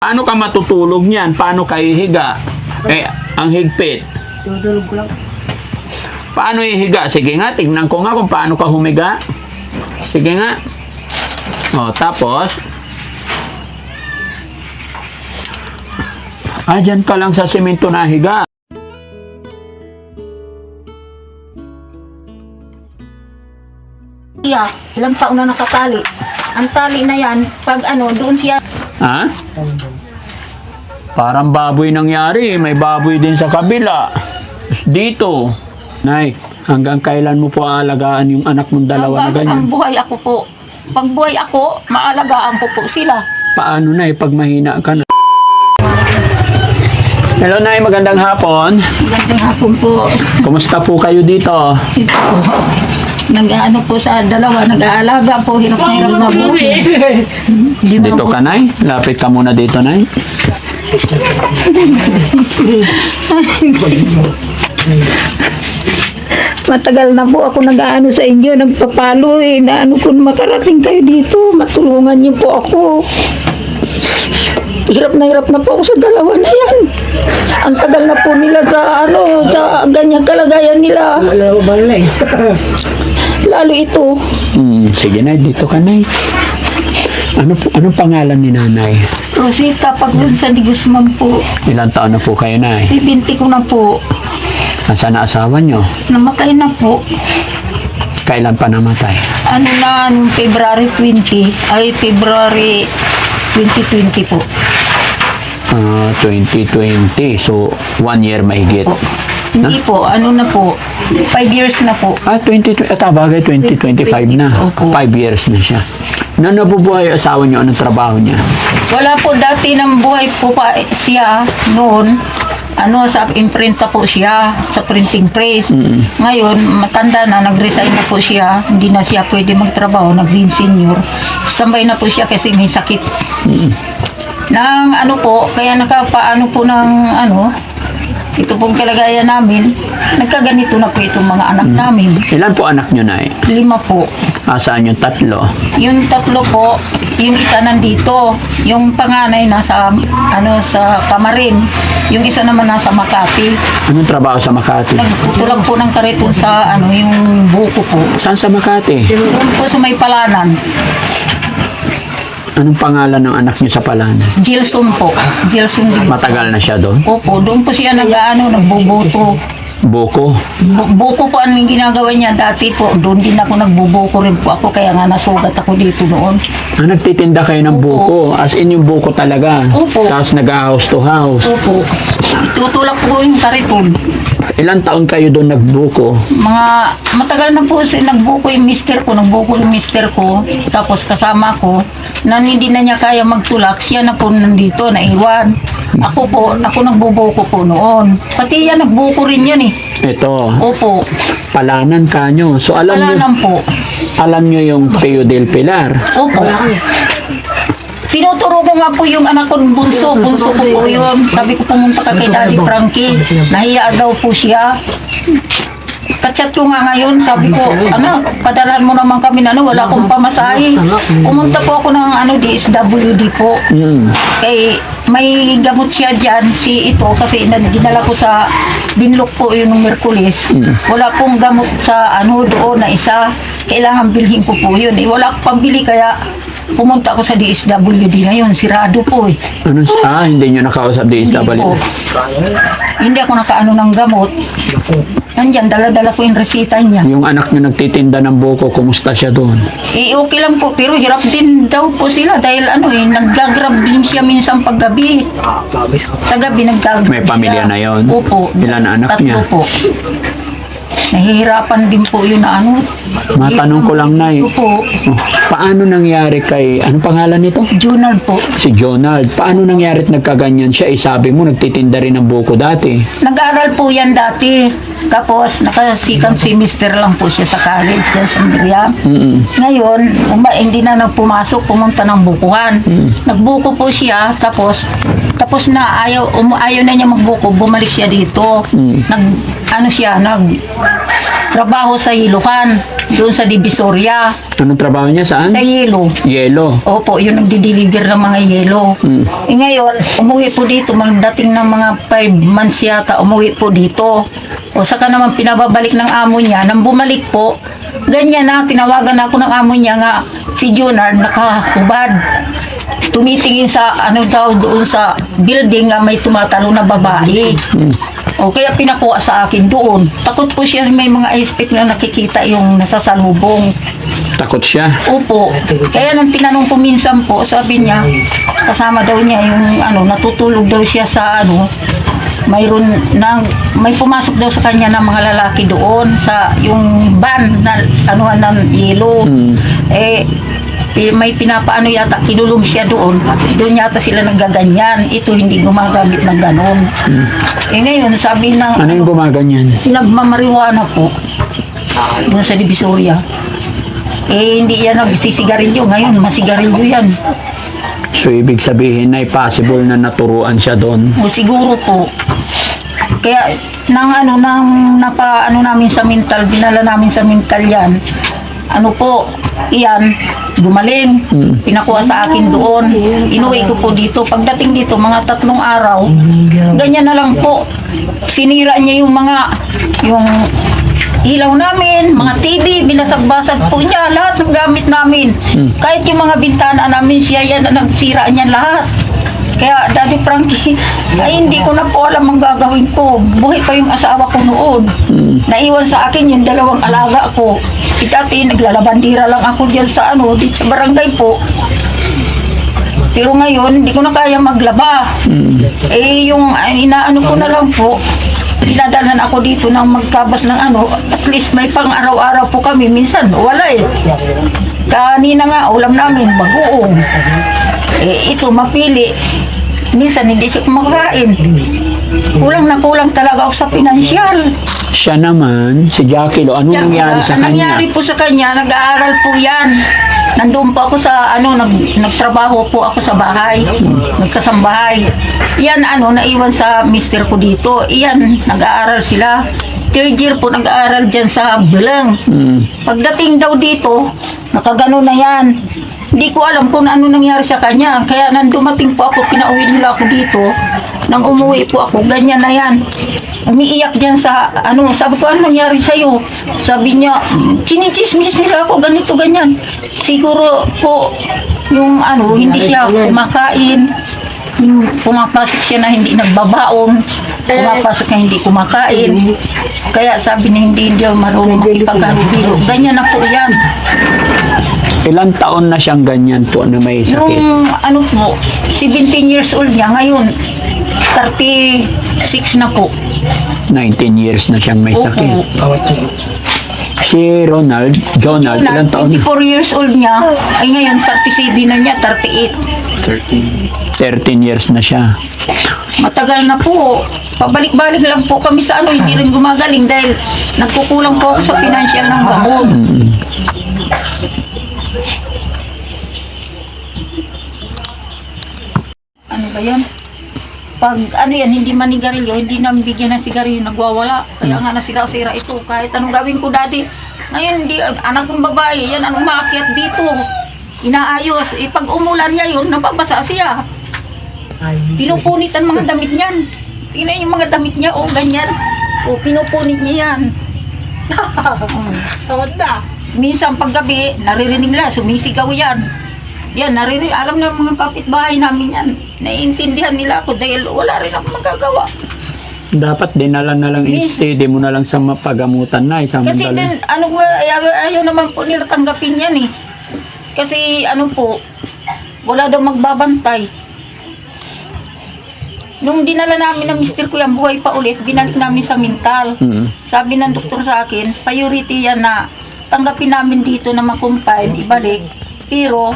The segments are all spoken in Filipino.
Paano ka matutulog niyan? Paano ka ihiga? Eh, ang higpit. Tutulog ko lang. Paano ihiga? Sige nga, tignan ko nga kung paano ka humiga. Sige nga. O, tapos. Dyan ka lang sa simento na higa. Iya, ilang taon na nakatali. Ang tali na yan, pag doon siya. Ha? Parang baboy nangyari. May baboy din sa kabila. Tapos dito. Nay, hanggang kailan mo po aalagaan yung anak mong dalawa na ganyan? Ang buhay ako po. Pag buhay ako, maalagaan ko po sila. Paano, Nay, pag mahina ka na? Hello, Nay. Magandang hapon. Magandang hapon po. Kumusta po kayo dito? Ito po. Nag-ano po sa dalawa, nag-aalaga po, hirap na hirap na po. Dito ka, Nay. Lapit ka muna dito, Nay. Matagal na po ako nag-aano sa inyo, nagpapalo na kung makarating kayo dito, matulungan niyo po ako. Hirap na po ako sa dalawa na yan. Ang tagal na po nila sa sa ganyang kalagayan nila. Lalo ito. Sige, Nay. Dito ka, Nay. Anong pangalan ni Nanay? Rosita Pagunsan de Guzman po. Ilang taon na po kayo, Nay? 70 ko na po. Nasaan na asawa nyo? Namatay na po. Kailan pa namatay? Noong February 2020 po. 2020. So, 1 year mahigit. Po. Hindi po, na po, 5 years na po. 2020. Bagay, 2025 na. Opo. 5 years na siya. Na nabubuhay asawa nyo, anong trabaho niya? Wala po, dati ng buhay po pa siya noon. Sa imprenta po siya, sa printing press. Ngayon, matanda na, nag-resign na po siya. Hindi na siya pwede magtrabaho, naging senior. Standby na po siya kasi may sakit. Nang kaya nakapaano po ng ito pong kalagayan namin, nagkaganito na po itong mga anak namin. Ilan po anak nyo, Nay? 5 po. Saan yung 3? Yung 3 po, yung isa nandito, yung panganay nasa sa Camarin, yung isa naman nasa Makati. Anong trabaho sa Makati? Nagtutulak po ng kariton sa yung buko po. Saan sa Makati? Doon po sa may Palanan. Anong pangalan ng anak nyo sa Palanan? Gilson po. Gilson din. Matagal na siya doon? Opo, doon po siya nagboboto. Buko? Buko po ang ginagawa niya dati po. Doon din ako nagbubuko rin po ako, kaya nga nasugat ako dito noon. Nagtitinda kayo ng buko? As in yung buko talaga? Opo. Tapos nag-house to house? Opo. Itutulak po yung kariton. Ilang taon kayo doon nagbuko? Matagal na po nagbuko yung mister ko, tapos kasama ko, na hindi na niya kaya magtulak, siya na po nandito, naiwan. Ako nagbubuko po noon. Pati yan, nagbuko rin yan eh. Ito, Opo. Palanan kanyo. So Palanan po. alam nyo yung Pio del Pilar? Opo. Sinuturo ko nga po yung anak ko bunso ko po yun. Sabi ko pumunta ka kay Daddy Frankie. Nahiya daw po siya. Kachat ko nga ngayon, sabi ko, padalhan mo naman kami wala akong pamasahe. Pumunta po ako ng DSWD po. Kay may gamot siya dyan, kasi dinala ko sa Binlok po yun ng Merkulis. Wala pong gamot sa doon na isa. Kailangan bilhin ko po yun. Wala akong pambili, kaya pumunta ako sa DSWD ngayon, sirado po eh. Hindi nyo nakausap DSWD? Hindi po. Hindi ako nakaano ng gamot. Nandyan, dala-dala ko yung resita niya. Yung anak nyo nagtitinda ng buko, kumusta siya doon? Okay lang po, pero hirap din daw po sila dahil naggagrab din siya minsan paggabi. Sa gabi naggagrab May pamilya na yon? Opo. Ilan na anak 3 niya? po. Nahihirapan din po yun Matanong ko lang, Nay. Opo. Paano nangyari anong pangalan nito? Junard po. Si Jonald. Paano nangyari at nagkaganyan siya? Sabi mo, nagtitinda rin ng buko dati. Nag-aral po yan dati. Tapos, nakasikang semester lang po siya sa college dyan sa Miriam. Ngayon, hindi na nagpumasok, pumunta ng bukuhan. Nagbuko po siya, tapos na ayaw na niya magbuko, bumalik siya dito. Trabaho sa Ilocan. Doon sa Divisoria. Anong trabaho niya? Saan? Sa Yelo. Yelo. Opo, yun nagdi-deliver ng mga yelo. Mm. Ngayon, umuwi po dito, magdating ng mga 5 months yata, umuwi po dito. O saka naman pinababalik ng amo niya, nang bumalik po, ganyan na, tinawagan ako ng amo niya nga, si Junard, nakahubad. Tumitingin sa, ano daw, doon sa building nga may tumatalo na babae. Mm. O kaya pinakuha sa akin doon. Takot po siya, may mga aspect na nakikita yung nasasalubong. Takot siya. Opo. Kaya nang tinanong ko minsan po, sabi niya, kasama daw niya yung natutulog daw siya sa may pumasok daw sa kanya ng mga lalaki doon sa yung van na ng yelo. Mm. May pinapaano yata, kinulong siya doon. Doon yata sila naggaganyan. Ito hindi gumagamit ng ganon. Ngayon, sabi ng Ano yung gumaganyan? nagmamariwana po doon sa Divisoria. Hindi yan nagsisigarilyo. Ngayon, masigarilyo yan. So, ibig sabihin na possible na naturuan siya doon. O siguro po. Kaya, namin sa mental, binala namin sa mental yan. Iyan, gumaling. Pinakuha sa akin doon. Inuwi ko po dito. Pagdating dito, mga 3 araw, ganyan na lang po. Sinira niya yung ilaw namin, mga TV, binasag-basag po niya, lahat ng gamit namin. Kahit yung mga bintana namin, siya yan na nagsira niya lahat. Kaya, Daddy Frankie, hindi ko na po alam ang gagawin ko. Buhay pa yung asawa ko noon. Naiwan sa akin yung 2 alaga ko. Dati, naglalabandira lang ako dyan sa dito sa barangay po. Pero ngayon, hindi ko na kaya maglaba. Yung inaano ko na lang po, dinadalan ako dito ng magkabas ng at least may pang araw-araw po kami. Minsan, wala eh. Kanina nga, ulam namin, bagoong. Ito, mapili. Minsan, hindi siya kumakain. Kulang na kulang talaga ako sa pinansyal. Siya naman, si Jackie Lo, ano nangyari sa kanya? Nangyari po sa kanya, nag-aaral po yan. Nandun po ako sa, nagtrabaho po ako sa bahay. Nagkasambahay. Yan, naiwan sa mister ko dito. Yan, nag-aaral sila. 3rd year po nag-aaral dyan sa Belang. Pagdating daw dito, nakagano na yan. Hindi ko alam kung ano nangyari sa kanya. Kaya nang dumating po ako, pinauwi nila ako dito. Nang umuwi po ako, ganyan na yan. Umiiyak dyan sa, sabi ko, ano nangyari sa'yo? Sabi niya, chinichismis nila ako, ganito, ganyan. Siguro po, yung hindi siya kumakain. Pumapasok siya na hindi nagbabaon. Pumapasok na hindi kumakain. Kaya sabi niya, hindi marunong makipaghalubilo. Ganyan na po yan. Ilang taon na siyang ganyan po na may sakit? Nung 17 years old niya, ngayon 36 na po. 19 years na siyang may sakit. Si Jonald, ilang taon? 24 years old niya, ay ngayon 37 na niya, 38. 13 years na siya. Matagal na po. Pabalik-balik lang po kami sa hindi rin gumagaling dahil nagkukulang po ako sa financial ng gamot. Ano ba yan? Pag yan, hindi manigarilyo, hindi namin bigyan ng sigarilyo, nagwawala. Kaya nga nasira-sira ito. Kahit anong gawin ko dati. Ngayon, hindi, anak kong babae, yan, maakyat dito. Inaayos. Pag umulan niya yun, nababasa siya. Pinupunit ang mga damit niyan. Tingnan yung mga damit niya, ganyan. Pinupunit niya yan. Minsan paggabi, naririnig nila, sumisigaw yan. Yan, alam na mga kapitbahay namin yan. Naiintindihan nila ako dahil wala rin ako magagawa. Dapat dinala na lang, i-steady mo na lang sa mapagamutan na. Kasi din, ayaw naman po nila tanggapin yan eh. Kasi wala daw magbabantay. Nung dinala namin ng mister ko yan, buhay pa ulit, binalik namin sa mental. Sabi ng doktor sa akin, priority yan na tanggapin namin dito na makumpine, ibalik. Pero,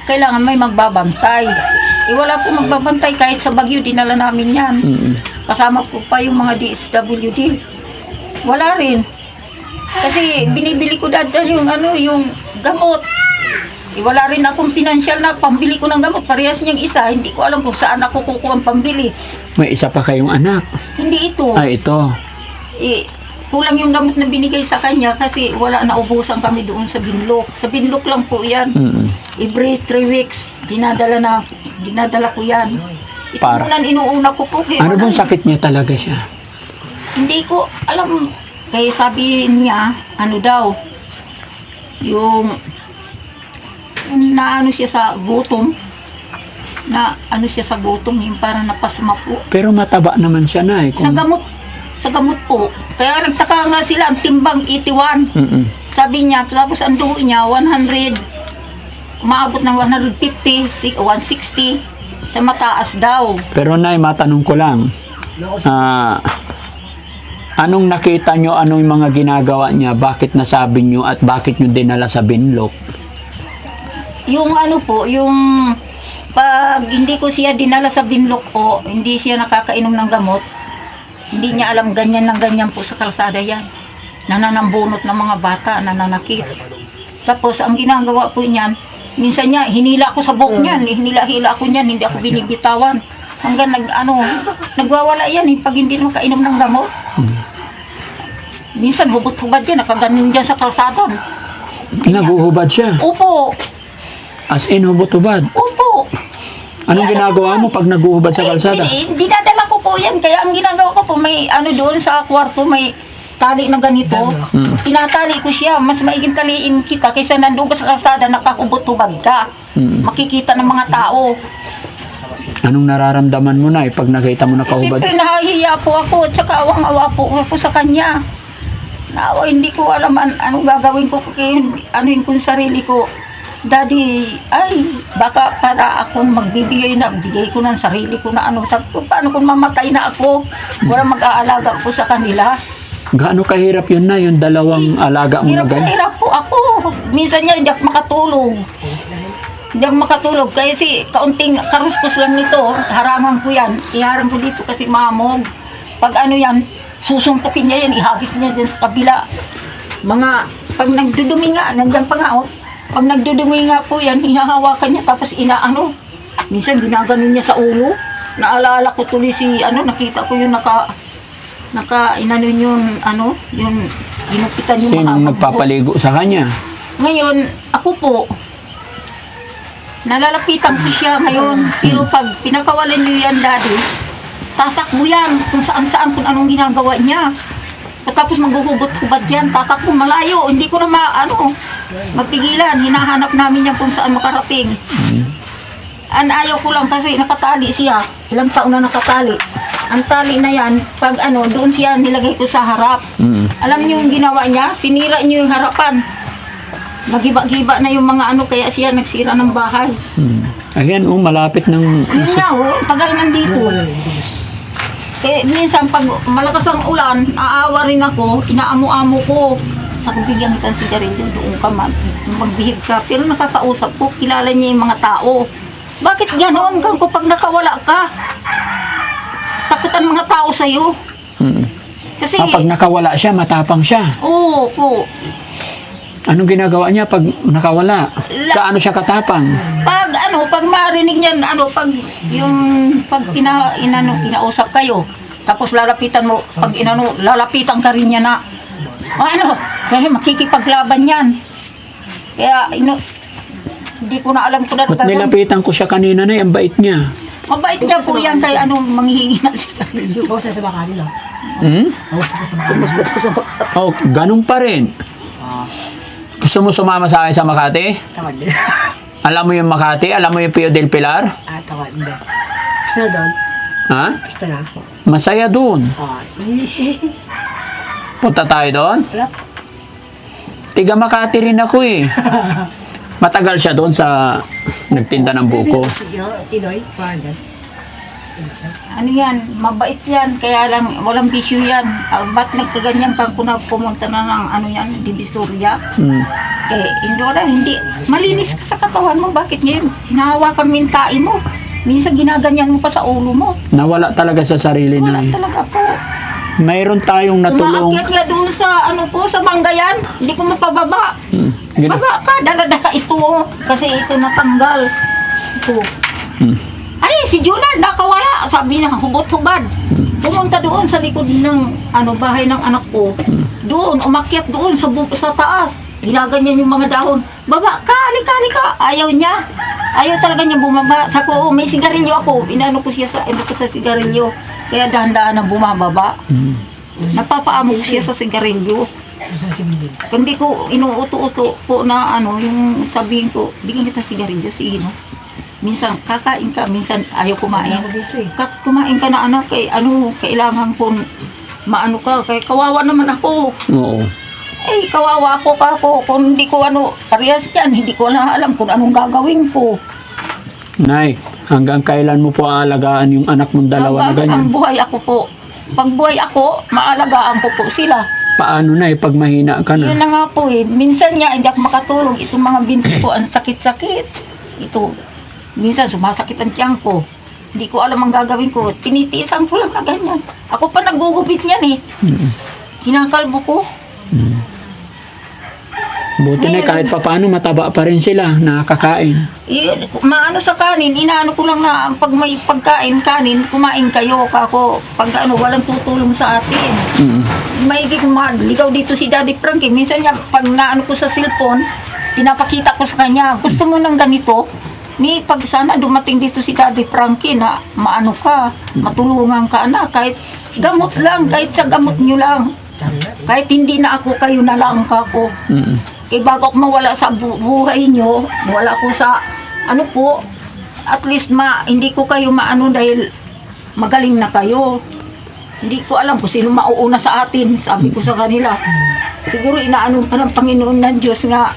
kailangan may magbabantay. Wala po magbabantay kahit sa Bagyo, dinala namin yan. Kasama po pa yung mga DSWD. Wala rin. Kasi binibili ko dada yung gamot. Wala rin akong pinansyal na pambili ko ng gamot. Parehas niyang isa. Hindi ko alam kung saan ako kukuha ang pambili. May isa pa kayong anak? Hindi ito. Ito. kulang yung gamot na binigay sa kanya kasi wala na ubusan kami doon sa Binlok. Sa Binlok lang po yan. Every 3 weeks, dinadala ko yan. Ito Para- muna inuuna ko po. Kaya Ano bang sakit niya talaga siya? Hindi ko alam. Kaya sabi niya, ano daw, yung naano siya sa gutom, yung parang napasma po. Pero mataba naman siya na eh. Sa gamot po. Kaya nagtaka nga sila, ang timbang 81. Sabi niya, tapos ang dugo niya, 100, umaabot ng 150, 160, sa mataas daw. Pero Nay, matanong ko lang. Anong nakita nyo, anong mga ginagawa niya, bakit nasabi nyo at bakit nyo dinala sa Binlok? Yung ano po, yung pag hindi ko siya dinala sa Binlok po, hindi siya nakakainom ng gamot, hindi niya alam ganyan ng ganyan po sa kalsada yan. Nananambunot ng mga bata, nananakit. Tapos ang ginagawa po niyan, minsan niya, hinila ko sa buhok niyan, hinila-hila ko niyan, hindi ako binibitawan. Hanggang nagwawala yan pag hindi makainom ng gamot. Minsan hubot-hubad yan, nakaganon dyan sa kalsada. Naguhubad siya. Opo, As in, hubot-hubad. opo. Anong Kaya ginagawa mo pag naguhubad sa kalsada? Dinadala ko po yan. Kaya ang ginagawa ko po, may ano doon sa kwarto, may tali na ganito. Tinatali ko siya. Mas maiging taliin kita kaysa nandun ka sa kalsada, nakahubot-hubad ka. Makikita ng mga tao. Anong nararamdaman mo na pag nakita mo nakahubad? Siyempre nahihiya po ako. Tsaka awang-awa po ako sa kanya. Naawa, hindi ko alam anong gagawin ko. Kaya anuin ko sa sarili ko. Daddy, ay, baka para akong bigay ko ng sarili ko na ano. Sabi ko, paano kung mamatay na ako? Walang mag-aalaga po sa kanila. Gaano kahirap yun na, yung dalawang alaga mo na Hirap na ganyan? hirap po ako. Minsan niya, hindi ako makatulog. Hindi ako makatulog. Kasi kaunting karuskos lang nito, harangan ko yan. Iharang ko dito kasi mamog. Pag ano yan, susuntukin niya yan, ihagis niya dyan sa kabila. Pag nagdudumi nga, nandiyan pa nga, oh. Pag nagdudumi nga po yan, hinahawakan niya, tapos inaano. Minsan ginaganon niya sa ulo. Naalala ko tuloy nakita ko yung inanon yung ginupitan yung Sinong mga nagpapaligo sa kanya? Ngayon, ako po, nalalapitan ko siya ngayon. Pero pag pinakawalan niyo yan, Daddy, tatakbo yan kung saan-saan, kung anong ginagawa niya. Tapos maghuhubot-hubad yan, tatakbo malayo. Hindi ko na magpigilan. Hinahanap namin yan kung saan makarating. Ayaw ko lang kasi nakatali siya. Ilang taon na nakatali. Ang tali na yan, pag doon siya nilagay ko sa harap. Alam niyo yung ginawa niya? Sinira niyo yung harapan. Nagiba-giba na yung mga kaya siya nagsira ng bahay. Ayan, malapit ng... Yun nga, tagal nandito. Kaya minsan pag malakas ang ulan, aawa rin ako, inaamo-amo ko. Sabi, bigyan kita ng sigarilyo, doon ka magbihib ka. Pero nakakausap ko, kilala niya yung mga tao. Bakit ganoon kapag nakawala ka? Takutan mga tao sa'yo. Kasi, pag nakawala siya, matapang siya. oo po. Anong ginagawa niya pag nakawala? Kaano siya katapang? Pag marinig niyan, pag kinausap kayo, tapos lalapitan mo, lalapitan ka rin niya na, kaya makikipaglaban yan. Kaya, hindi ko na alam kung ano Ba't nilapitan ko siya kanina na, ang bait niya. Mabait niya po yan, kaya manghihingi na siya. Kumusta sa baka nila? Kumusta po sa baka? Oh, ganun pa rin. Gusto mo sumama sa akin sa Makati? Takot din. Alam mo yung Makati? Alam mo yung Pio del Pilar? Takot din. Gusto na doon? Ha? Gusto na? Masaya dun. Punta tayo doon? Wala. Tiga Makati rin ako eh. Matagal siya doon sa nagtinda ng buko. Tinoy? Parang dyan. Yan, mabait yan, kaya lang walang bisyo yan. Ba't nagkaganyan ka kung pumunta na ng Divisoria? Hindi. Malinis ka sa katawan mo, bakit ngayon? Hinahawakan mo yung tae mo. Minsan ginaganyan mo pa sa ulo mo. Nawala talaga sa sarili Wala na. talaga po. Mayroon tayong natulong. Umaakyat nga doon sa sa Manggayan. Hindi ko mapababa. Baba ka, dala-dala ito. Kasi ito natanggal. Ito. Ay, si Junan, nakawala. sabi na hubot-hubad. Pumunta doon sa likod ng bahay ng anak ko. Doon, umakyat doon sa taas. Ginaganyan yung mga dahon. Baba ka, halika. Ayaw niya. Ayaw talaga niya bumaba. Sabi ko, may sigarilyo ako. Inano ko sa sigarilyo. Kaya dahan-dahan na bumababa. Napapaamog siya sa sigarilyo. Sa sibilin. Hindi ko inuuto-uto po na yung sabihin ko, bigyan kita sigarilyo, sige no. Minsan kakain ka, minsan ayaw kumain. Ako dito eh. Kumain ka na anak, kailangan ko maano ka, kay kawawa naman ako. Oo. Kawawa ako kung hindi ko parehas yan, hindi ko na alam kung anong gagawin ko. Nay, hanggang kailan mo po aalagaan yung anak mong dalawa na ganyan? Ang buhay ako po. Pag buhay ako, maalagaan ko po sila. Paano, Nay, pag mahina ka Yun na? na nga po minsan niya hindi ako makatulog. Itong mga binti ko, ang sakit-sakit. Ito, minsan sumasakit ang tiyan ko. Hindi ko alam ang gagawin ko. Tinitiisan ko lang na ganyan. Ako pa nagugupit niyan Mm. Kinakalbo ko. Mm. Buti na kahit papaano mataba pa rin sila, nakakain. Maano sa kanin, inaano ko lang na pag may pagkain, kanin, kumain kayo. Kako, pag walang tutulong sa atin. Mm. Maigi ligaw dito si Daddy Frankie. Minsan niya, pag naano ko sa cellphone, pinapakita ko sa kanya, gusto mo ng ganito? Pag sana dumating dito si Daddy Frankie na maano ka, matulungan ka na, kahit gamot lang, kahit sa gamot nyo lang. Kahit hindi na ako, kayo na lang kako. Mm. Bago ako mawala sa buhay nyo, wala ko sa, po, at least hindi ko kayo maano dahil magaling na kayo. Hindi ko alam kung sino mauuna sa atin, sabi ko sa kanila. Siguro inaano pa ng Panginoon ng Diyos nga,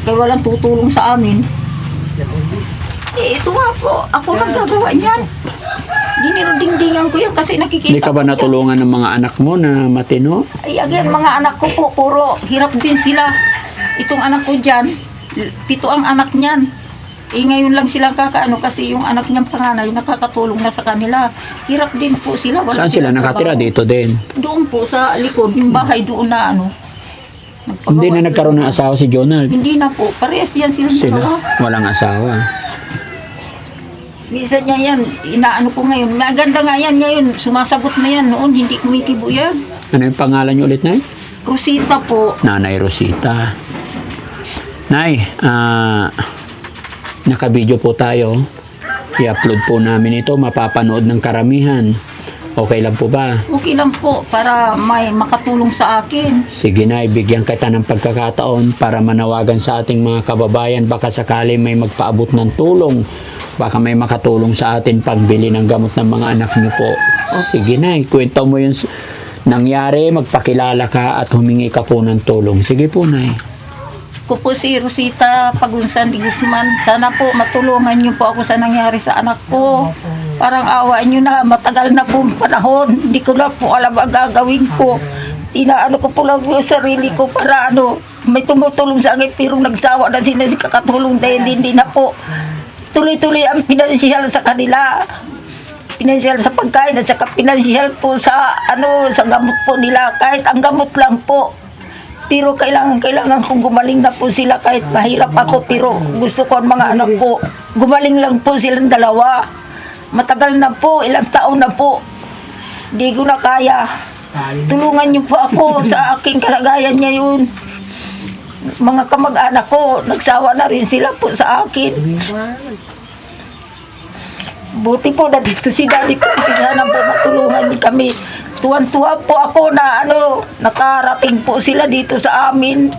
kaya walang tutulong sa amin. Ito nga po, ako naggagawa niyan. Dinidingdingan ko yan kasi nakikita Hindi ka ba ko yan. natulungan ng mga anak mo na matino? Again, mga anak ko po, puro hirap din sila. Itong anak ko dyan, 7 ang anak niyan. Ngayon lang silang kakaano kasi yung anak niyang panganay nakakatulong na sa kanila. Hirap din po sila. Saan sila nakatira? Dito din. Doon po sa likod, yung bahay doon na nagpagawa Hindi na sila. nagkaroon ng asawa si Jonald. Hindi na po, parehas yan silang dalawa. Sila, walang asawa. Minsan niya yan, inaano ko ngayon. Maganda nga yan ngayon, sumasagot na yan. Noon, hindi kumikibo yan. Ano yung pangalan niyo ulit, Nay? Rosita po. Nanay Rosita. Nay, naka-video po tayo. I-upload po namin ito. Mapapanood ng karamihan. Okay lang po ba? Okay lang po, para may makatulong sa akin. Sige, Nay, bigyan kita ng pagkakataon para manawagan sa ating mga kababayan. Baka sakali may magpaabot ng tulong. Baka may makatulong sa atin pagbili ng gamot ng mga anak niyo po. Sige, Nay, kwento mo yung nangyari, magpakilala ka at humingi ka po ng tulong. Sige po, Nay. Ko po si Rosita Pagunsan de Guzman. Sana po matulungan niyo po ako sa nangyari sa anak ko. Parang awaan niyo na, matagal na po panahon. Hindi ko na po alam ang gagawin ko. Tinaano ko po lang yung sarili ko para may tumutulong sa akin pero nagsawa na sila si kakatulong dahil hindi na po. Tuloy-tuloy ang pinansyal sa kanila. Pinansyal sa pagkain at saka pinansyal po sa sa gamot po nila. Kahit ang gamot lang po. Pero kailangan kong gumaling na po sila kahit mahirap ako. Pero gusto ko ang mga anak ko. Gumaling lang po silang dalawa. Matagal na po, ilang taon na po. Di ko na kaya. Tulungan niyo po ako sa aking kalagayan ngayon. Mga kamag-anak ko, nagsawa na rin sila po sa akin. Buti po na dito si Daddy ko. Sana po matulungan niyo kami. Tuwan-tuwa po ako na nakarating po sila dito sa amin.